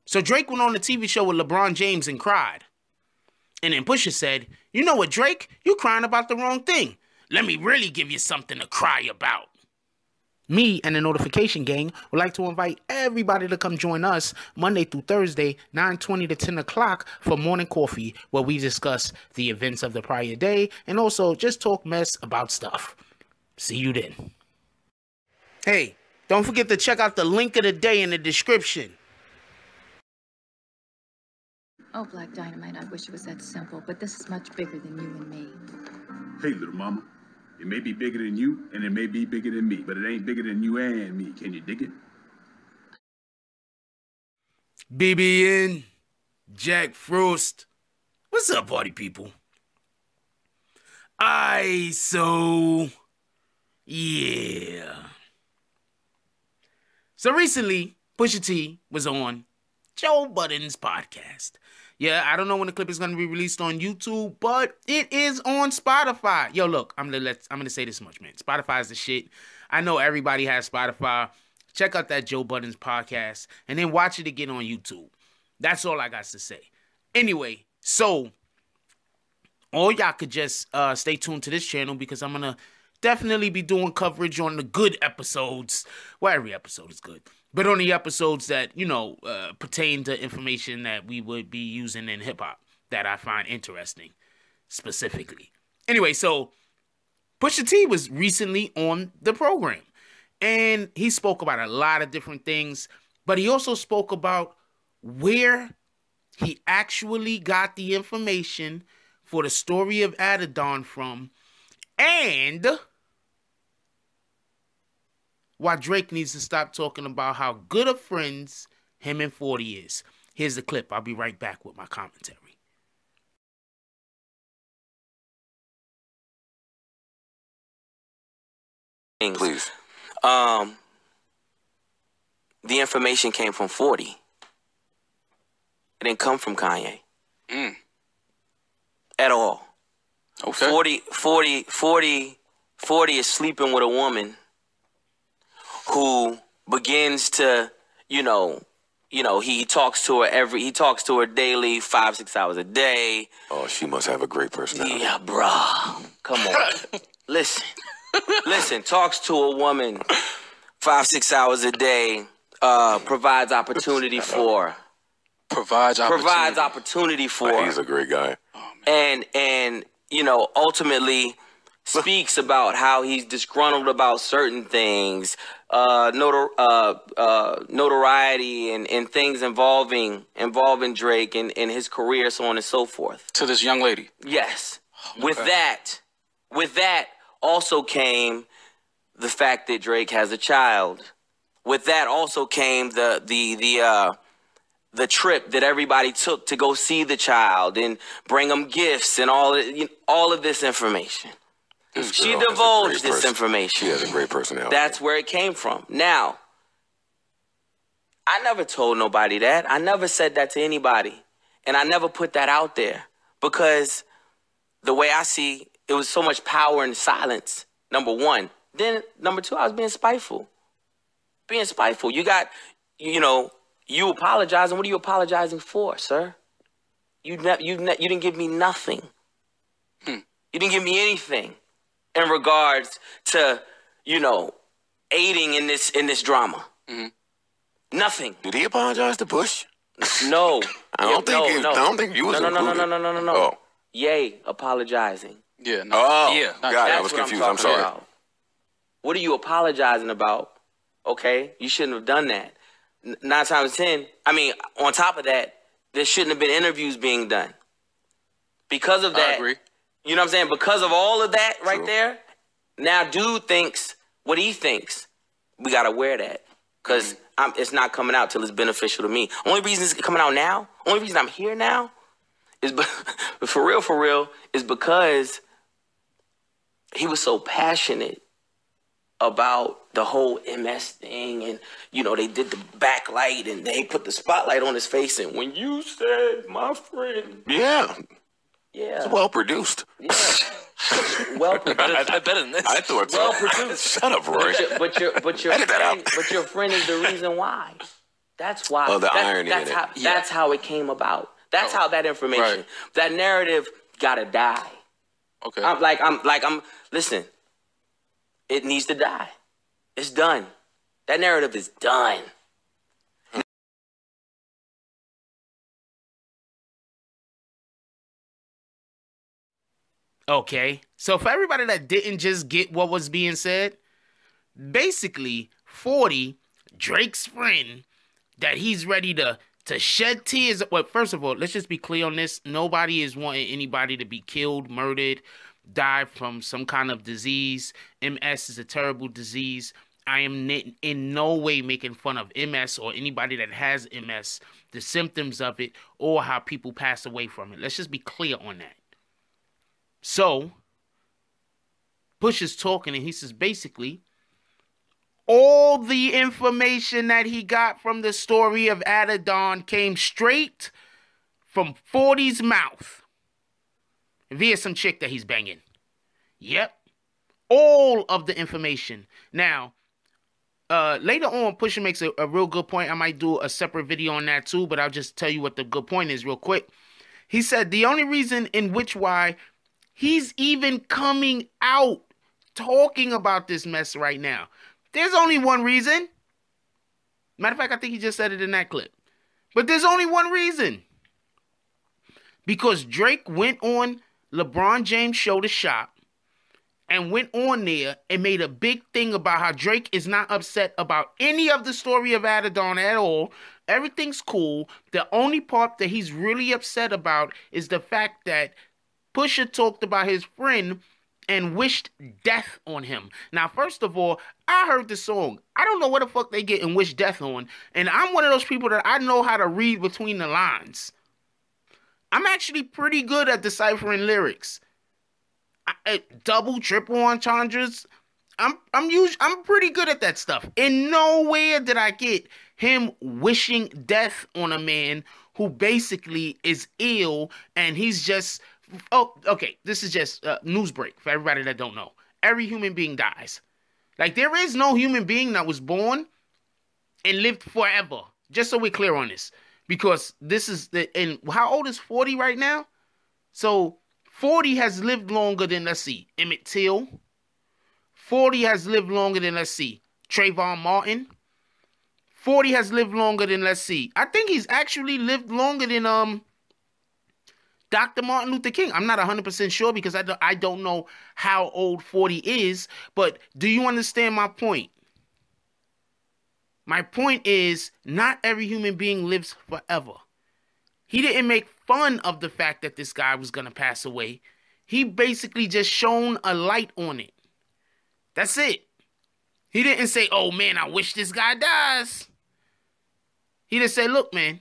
So Drake went on the TV show with LeBron James and cried. And then Pusha said, you know what, Drake? You crying about the wrong thing. Let me really give you something to cry about. Me and the Notification Gang would like to invite everybody to come join us Monday through Thursday, 9:20 to 10 o'clock for Morning Coffee, where we discuss the events of the prior day and also just talk mess about stuff. See you then. Hey, don't forget to check out the link of the day in the description. Oh, Black Dynamite, I wish it was that simple, but this is much bigger than you and me. Hey, little mama. It may be bigger than you, and it may be bigger than me, but it ain't bigger than you and me. Can you dig it? BBN, Jack Frost. What's up, party people? Yeah. So recently, Pusha T was on Joe Budden's podcast. Yeah, I don't know when the clip is going to be released on YouTube, but it is on Spotify. Yo, look, I'm gonna say this much, man. Spotify is the shit. I know everybody has Spotify. Check out that Joe Budden's podcast and then watch it again on YouTube. That's all I got to say. Anyway, so all y'all could just stay tuned to this channel because I'm gonna definitely be doing coverage on the good episodes. Well, every episode is good. But on the episodes that, pertain to information that we would be using in hip-hop that I find interesting, specifically. Anyway, so Pusha T was recently on the program. And he spoke about a lot of different things. But he also spoke about where he actually got the information for the story of Adidon from. And why Drake needs to stop talking about how good of friends him and 40 is. Here's the clip. I'll be right back with my commentary. Please. The information came from 40. It didn't come from Kanye. At all. Okay. 40 is sleeping with a woman who begins to, he talks to her daily, 5-6 hours a day. Oh, she must have a great personality. Yeah, bruh. Come on. Listen, talks to a woman 5-6 hours a day, provides opportunity for her. Provides opportunity for her. He's a great guy. And ultimately speaks about how he's disgruntled about certain things, notoriety and things involving Drake and his career, so on and so forth. To this young lady. Yes. With that also came the fact that Drake has a child. With that also came the trip that everybody took to go see the child and bring them gifts and all of this information. She divulged this information. She has a great personality. That's where it came from. Now, I never told nobody that. I never said that to anybody. And I never put that out there because the way I see, it was so much power in silence, number one. Then, number two, I was being spiteful. You got, you apologizing. What are you apologizing for, sir? You didn't give me nothing. You didn't give me anything in regards to, aiding in this drama. Nothing. Did he apologize to Bush? No. I don't think you was included. No. Oh. Yay, apologizing. Yeah. No. Oh, yeah. God, I was confused. I'm sorry. About. What are you apologizing about? Okay, you shouldn't have done that. 9 times 10. I mean, on top of that, there shouldn't have been interviews being done. Because of that, I agree. You know what I'm saying? Because of all of that right there, now dude thinks what he thinks. We got to wear that. Because it's not coming out till it's beneficial to me. Only reason it's coming out now, only reason I'm here now, is for real, is because he was so passionate about the whole MS thing. And, they did the backlight and they put the spotlight on his face. And when you said, my friend. Yeah. Yeah. It's well produced. Yeah. Well produced. I better than this. I thought so. Well produced. Shut up, Roy. But your friend is the reason why. That's why. Oh, the irony in it. That's how it came about. That's how that information, that narrative, gotta die. Okay. Listen. It needs to die. It's done. That narrative is done. Okay, so for everybody that didn't just get what was being said, basically 40, Drake's friend, that he's ready to shed tears. Well, first of all, let's just be clear on this. Nobody is wanting anybody to be killed, murdered, die from some kind of disease. MS is a terrible disease. I am in no way making fun of MS or anybody that has MS, the symptoms of it, or how people pass away from it. Let's just be clear on that. So, Push is talking, and he says basically, all the information that he got from the story of Adidon came straight from 40's mouth via some chick that he's banging. Yep. All of the information. Now, later on, Pusha makes a real good point. I might do a separate video on that too, but I'll just tell you what the good point is real quick. He said the only reason in which why he's even coming out talking about this mess right now, there's only one reason. Matter of fact, I think he just said it in that clip. But there's only one reason. Because Drake went on LeBron James' show The Shop and went on there and made a big thing about how Drake is not upset about any of the story of Adidon at all. Everything's cool. The only part that he's really upset about is the fact that Pusha talked about his friend and wished death on him. Now, first of all, I heard the song. I don't know what the fuck they get and wish death on. And I'm one of those people that I know how to read between the lines. I'm actually pretty good at deciphering lyrics. Double, triple entendres. I'm pretty good at that stuff. In nowhere did I get him wishing death on a man who basically is ill, and he's just... Oh, okay, this is just news break for everybody that don't know. Every human being dies. Like, there is no human being that was born and lived forever. Just so we're clear on this. Because this is and how old is 40 right now? So 40 has lived longer than, let's see, Emmett Till. 40 has lived longer than, let's see, Trayvon Martin. 40 has lived longer than, let's see, I think he's actually lived longer than Dr. Martin Luther King. I'm not 100% sure because I don't know how old 40 is, but do you understand my point? My point is, not every human being lives forever. He didn't make fun of the fact that this guy was going to pass away. He basically just shone a light on it. That's it. He didn't say, oh man, I wish this guy dies. He just said, look, man,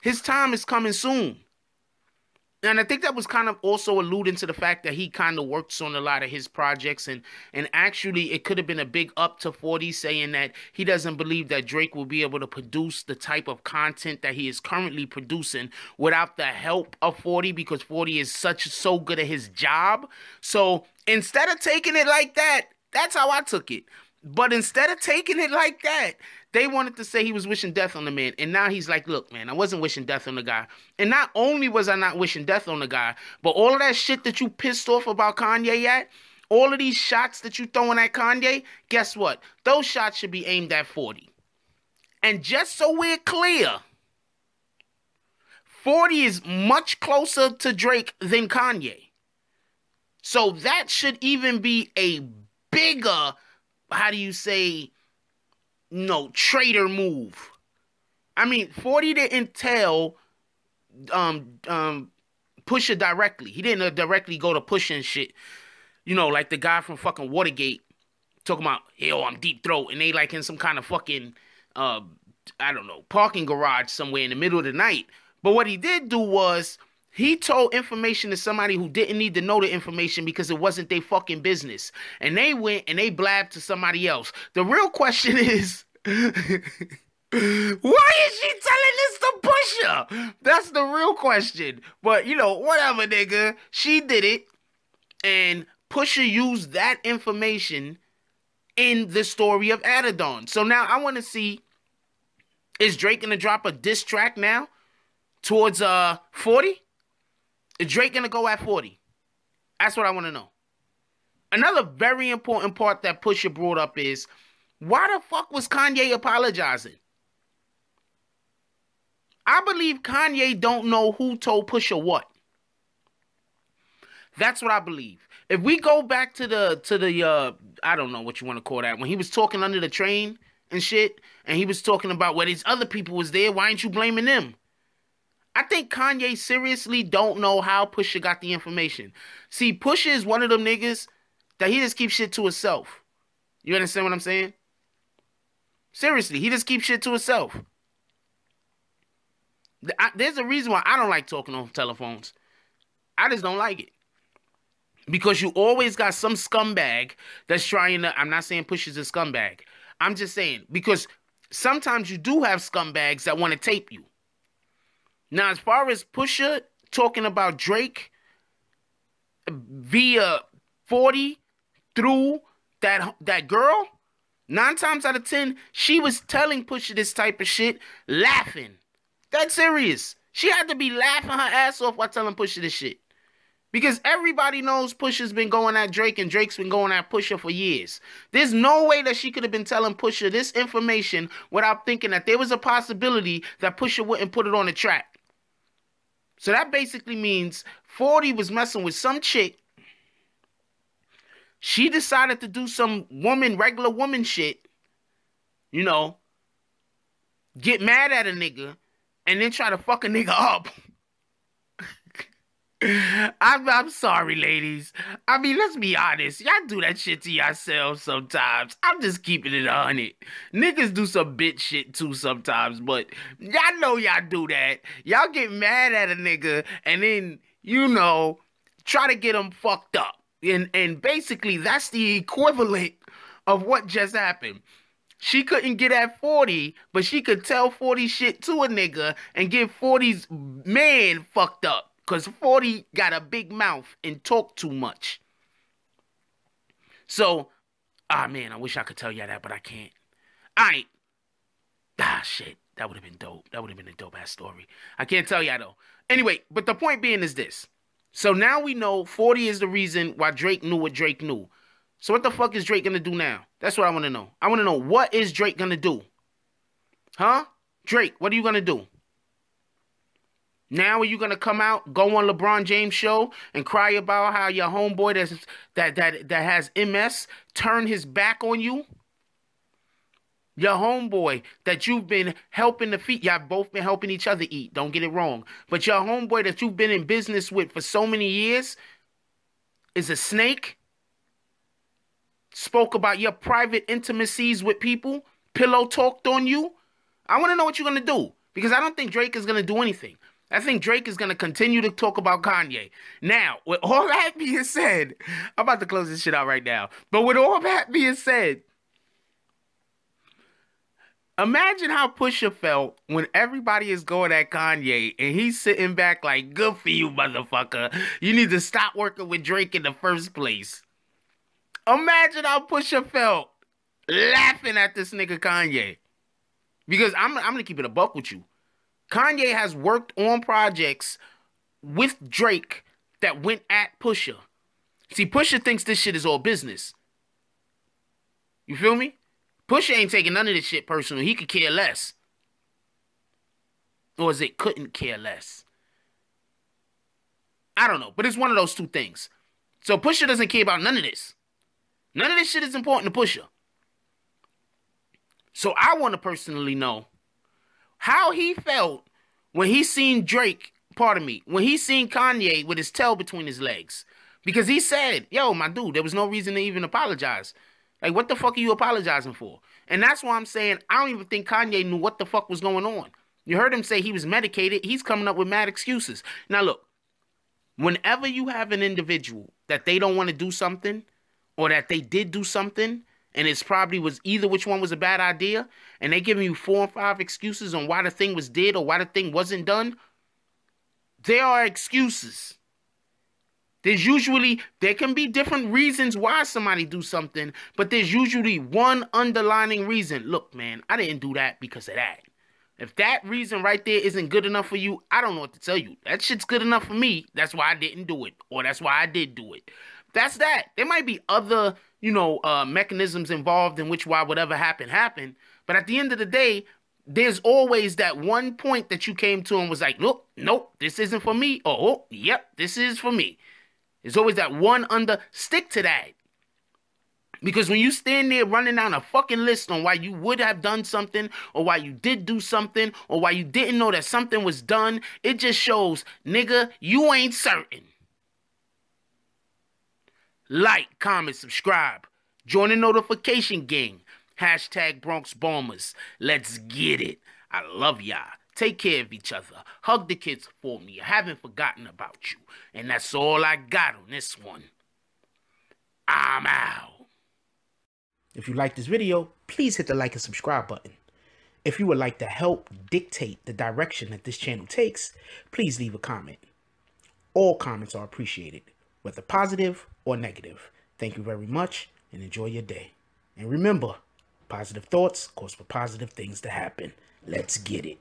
his time is coming soon. And I think that was kind of also alluding to the fact that he kind of works on a lot of his projects. And actually, it could have been a big up to 40, saying that he doesn't believe that Drake will be able to produce the type of content that he is currently producing without the help of 40, because 40 is so good at his job. So instead of taking it like that, that's how I took it. But instead of taking it like that, they wanted to say he was wishing death on the man. And now he's like, look, man, I wasn't wishing death on the guy. And not only was I not wishing death on the guy, but all of that shit that you pissed off about Kanye at, all of these shots that you throwing at Kanye, guess what? Those shots should be aimed at 40. And just so we're clear, 40 is much closer to Drake than Kanye. So that should even be a bigger, how do you say, traitor move. I mean, 40 didn't tell Pusha directly. He didn't directly go to Pusha and shit. Like the guy from fucking Watergate talking about, yo, I'm Deep Throat, and they like in some kind of fucking, I don't know, parking garage somewhere in the middle of the night. But what he did do was, he told information to somebody who didn't need to know the information because it wasn't their fucking business. And they went and they blabbed to somebody else. The real question is, why is she telling this to Pusha? That's the real question. But, whatever, nigga. She did it. And Pusha used that information in the story of Adidon. So now I want to see, is Drake going to drop a diss track now towards 40? Is Drake going to go at 40? That's what I want to know. Another very important part that Pusha brought up is, why the fuck was Kanye apologizing? I believe Kanye don't know who told Pusha what. That's what I believe. If we go back to the I don't know what you want to call that, when he was talking under the train and shit, and he was talking about, well, these other people was there, why ain't you blaming them? I think Kanye seriously don't know how Pusha got the information. See, Pusha is one of them niggas that he just keeps shit to himself. You understand what I'm saying? Seriously, he just keeps shit to himself. There's a reason why I don't like talking on telephones. I just don't like it. Because you always got some scumbag that's trying to... I'm not saying Pusha's a scumbag. I'm just saying, because sometimes you do have scumbags that want to tape you. Now, as far as Pusha talking about Drake via 40 through that girl, 9 times out of 10, she was telling Pusha this type of shit, laughing. That's serious. She had to be laughing her ass off while telling Pusha this shit. Because everybody knows Pusha's been going at Drake and Drake's been going at Pusha for years. There's no way that she could have been telling Pusha this information without thinking that there was a possibility that Pusha wouldn't put it on the track. So that basically means 40 was messing with some chick. She decided to do some regular woman shit. You know, get mad at a nigga and then try to fuck a nigga up. I'm sorry, ladies. I mean, let's be honest. Y'all do that shit to yourselves sometimes. I'm just keeping it 100. Niggas do some bitch shit too sometimes, but y'all know y'all do that. Y'all get mad at a nigga and then, you know, try to get him fucked up. And basically, that's the equivalent of what just happened. She couldn't get at 40, but she could tell 40 shit to a nigga and get 40's man fucked up. Because 40 got a big mouth and talk too much. So, man, I wish I could tell y'all that, but I can't. All right. Shit. That would have been dope. That would have been a dope-ass story. I can't tell y'all, though. Anyway, but the point being is this. So now we know 40 is the reason why Drake knew what Drake knew. So what the fuck is Drake going to do now? That's what I want to know. I want to know, what is Drake going to do? Huh? Drake, what are you going to do? Now are you going to come out, go on LeBron James' show and cry about how your homeboy that has MS turned his back on you? Your homeboy that you've been helping to feed, y'all both been helping each other eat, don't get it wrong. But your homeboy that you've been in business with for so many years is a snake? Spoke about your private intimacies with people? Pillow talked on you? I want to know what you're going to do. Because I don't think Drake is going to do anything. I think Drake is going to continue to talk about Kanye. Now, with all that being said, I'm about to close this shit out right now. But with all that being said, imagine how Pusha felt when everybody is going at Kanye and he's sitting back like, good for you, motherfucker. You need to stop working with Drake in the first place. Imagine how Pusha felt laughing at this nigga Kanye. Because I'm going to keep it a buck with you. Kanye has worked on projects with Drake that went at Pusha. See, Pusha thinks this shit is all business. You feel me? Pusha ain't taking none of this shit personal. He could care less. Or is it couldn't care less? I don't know. But it's one of those two things. So Pusha doesn't care about none of this. None of this shit is important to Pusha. So I want to personally know how he felt when he seen Drake, when he seen Kanye with his tail between his legs. Because he said, yo, my dude, there was no reason to even apologize. Like, what the fuck are you apologizing for? And that's why I'm saying I don't even think Kanye knew what the fuck was going on. You heard him say he was medicated. He's coming up with mad excuses. Now, look, whenever you have an individual that they don't want to do something or that they did do something, and it's probably was either which one was a bad idea, and they giving you 4 and 5 excuses on why the thing was did or why the thing wasn't done, there are excuses. There can be different reasons why somebody do something, but there's usually one underlining reason. Look, man, I didn't do that because of that. If that reason right there isn't good enough for you, I don't know what to tell you. That shit's good enough for me. That's why I didn't do it. Or that's why I did do it. That's that. There might be other, mechanisms involved in which why whatever happened. But at the end of the day, there's always that one point that you came to and was like, nope, this isn't for me. Oh, yep, this is for me. There's always that one stick to that. Because when you stand there running down a fucking list on why you would have done something, or why you did do something, or why you didn't know that something was done, it just shows, nigga, you ain't certain. Like, comment, subscribe. Join the notification gang. Hashtag Bronx Bombers. Let's get it. I love y'all. Take care of each other. Hug the kids for me. I haven't forgotten about you. And that's all I got on this one. I'm out. If you like this video, please hit the like and subscribe button. If you would like to help dictate the direction that this channel takes, please leave a comment. All comments are appreciated, whether positive or negative. Thank you very much and enjoy your day. And remember, positive thoughts cause for positive things to happen. Let's get it.